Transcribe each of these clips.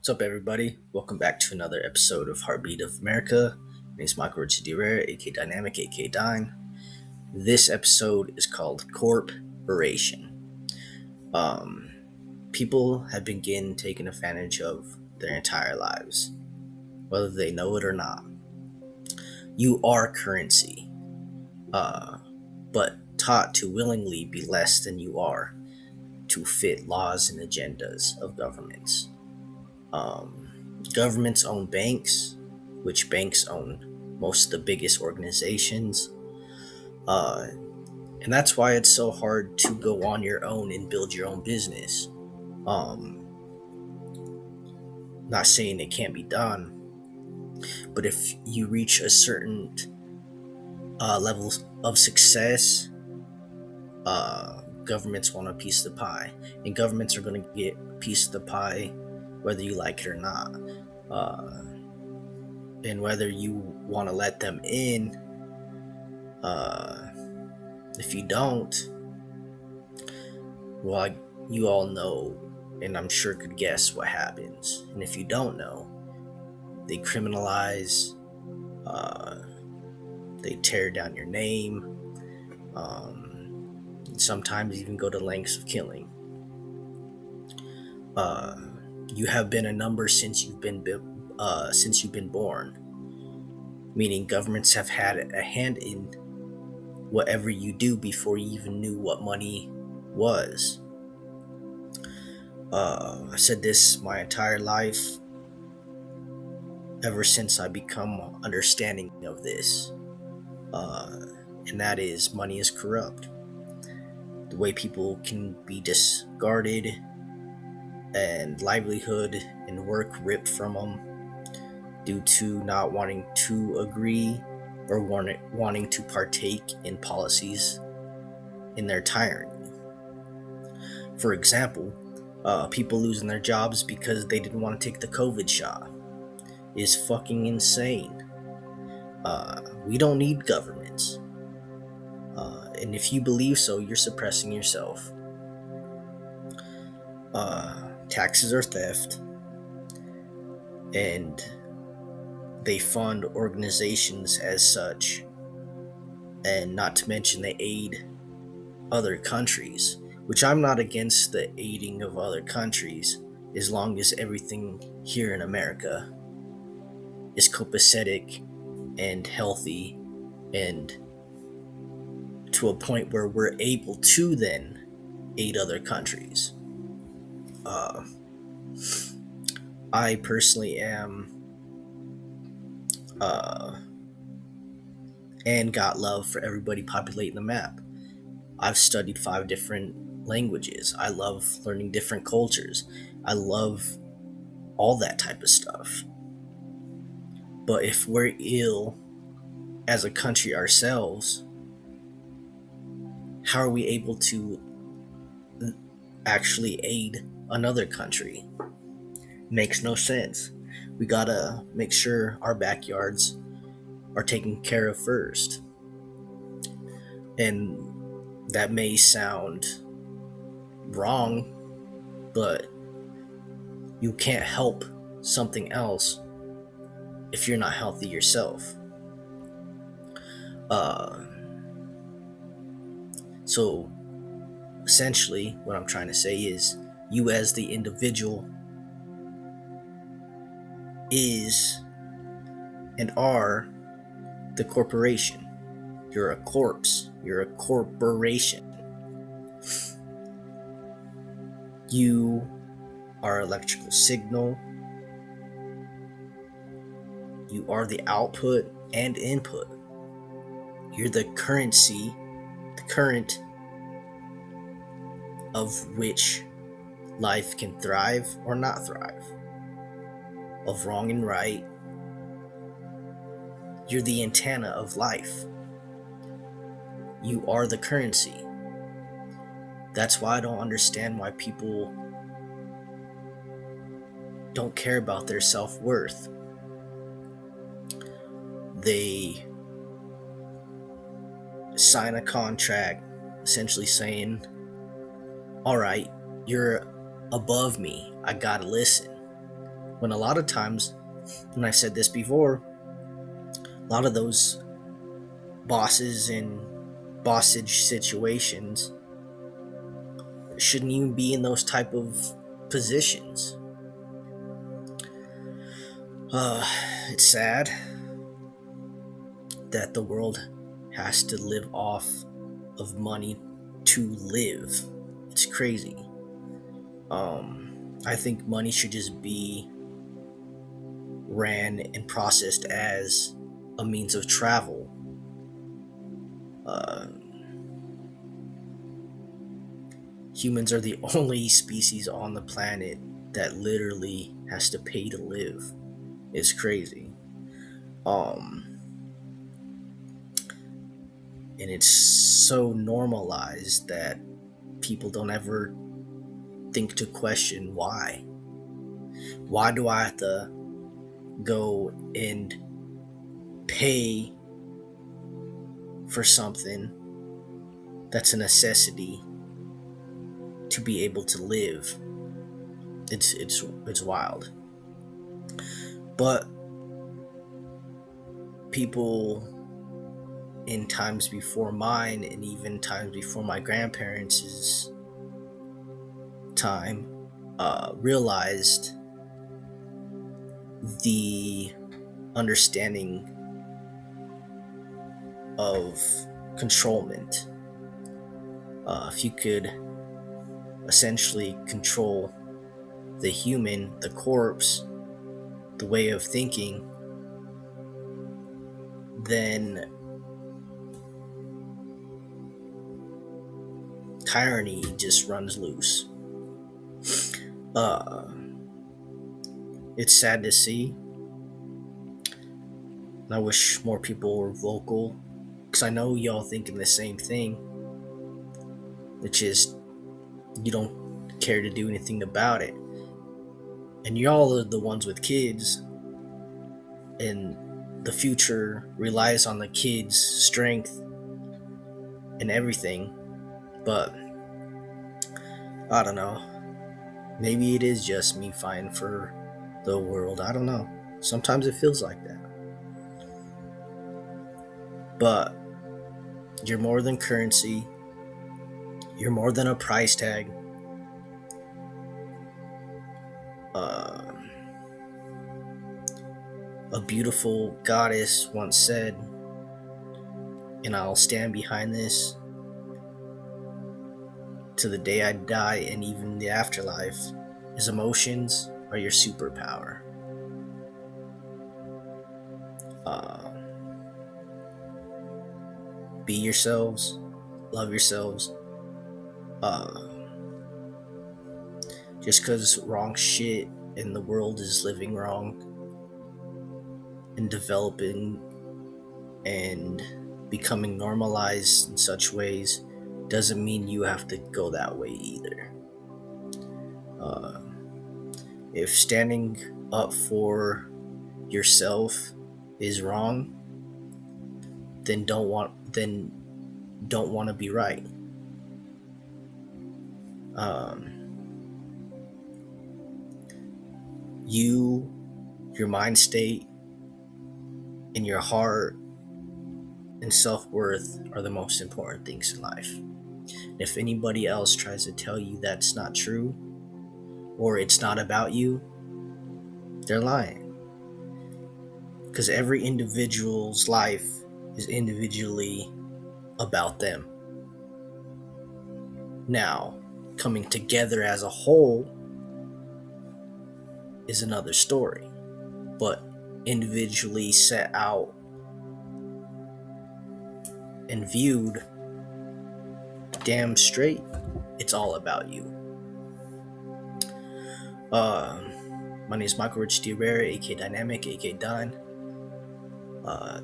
What's up, everybody? Welcome back to another episode of Heartbeat of America. My name is Corp.oration, aka Dynamic, aka Dine. This episode is called Corp.oration. Um, People have been getting taken advantage of their entire lives, whether they know it or not. You are currency, but taught to willingly be less than you are to fit laws and agendas of governments. Governments own banks, which banks own most of the biggest organizations. Uh, and that's why it's so hard to go on your own and build your own business. Um, Not saying it can't be done, but if you reach a certain level of success, governments want a piece of the pie, and governments are going to get a piece of the pie whether you like it or not. And whether you want to let them in, if you don't, well, you all know, and I'm sure could guess what happens. And if you don't know, they criminalize, they tear down your name, and sometimes even go to lengths of killing. You have been a number since you've been born, meaning governments have had a hand in whatever you do before you even knew what money was. I've said this my entire life, ever since I become understanding of this, and that is money is corrupt. The way people can be discarded and livelihood and work ripped from them due to not wanting to agree or wanting to partake in policies in their tyranny. For example, people losing their jobs because they didn't want to take the COVID shot is fucking insane. We don't need governments. And if you believe so, you're suppressing yourself. Taxes are theft, and they fund organizations as such, and not to mention they aid other countries, which I'm not against the aiding of other countries as long as everything here in America is copacetic and healthy and to a point where we're able to then aid other countries. I personally am and got love for everybody populating the map. I've studied 5 different languages. I love learning different cultures. I love all that type of stuff. But if we're ill as a country ourselves, how are we able to actually aid another country? Makes no sense. We gotta make sure our backyards are taken care of first. And that may sound wrong, but you can't help something else if you're not healthy yourself. So essentially what I'm trying to say is, you as the individual is and are the corporation. You're a corpse. You're a corporation. You are electrical signal. You are the output and input. You're the currency, the current of which life can thrive or not thrive, of wrong and right. You're the antenna of life. You are the currency. That's why I don't understand why people don't care about their self-worth. They sign a contract essentially saying, all right, you're above me, I gotta listen. When a lot of times, and I've said this before, a lot of those bosses in bossage situations shouldn't even be in those type of positions. Uh, it's sad that the world has to live off of money to live. It's crazy. I think money should just be ran and processed as a means of travel. Uh, Humans are the only species on the planet that literally has to pay to live. It's crazy. Um, and it's so normalized that people don't ever think to question why. Why do I have to go and pay for something that's a necessity to be able to live? It's wild. But people in times before mine, and even times before my grandparents' time, realized the understanding of controlment. If you could essentially control the human, the corpse, the way of thinking, then tyranny just runs loose. It's sad to see. And I wish more people were vocal, because I know y'all thinking the same thing. It's just you don't care to do anything about it. And y'all are the ones with kids, and the future relies on the kids' strength and everything. But I don't know. Maybe it is just me fighting for the world. I don't know. Sometimes it feels like that. But you're more than currency. You're more than a price tag. A beautiful goddess once said, and I'll stand behind this to the day I die and even the afterlife, is emotions are your superpower. Be yourselves, love yourselves. Just because wrong shit in the world is living wrong and developing and becoming normalized in such ways doesn't mean you have to go that way either. If standing up for yourself is wrong, then don't want to be right. Your mind state, and your heart and self-worth are the most important things in life. And if anybody else tries to tell you that's not true, or it's not about you, they're lying. Because every individual's life is individually about them. Now, coming together as a whole is another story. But individually set out and viewed, damn straight, it's all about you. My name is Michael Rich Rivera, aka Dynamic, aka Dine.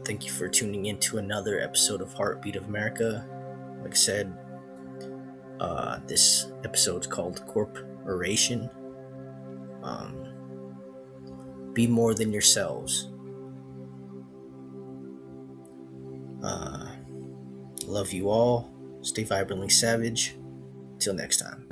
Thank you for tuning in to another episode of Heartbeat of America. Like I said, this episode's called Corp.oration. Be more than yourselves. Love you all. Stay vibrantly savage. Till next time.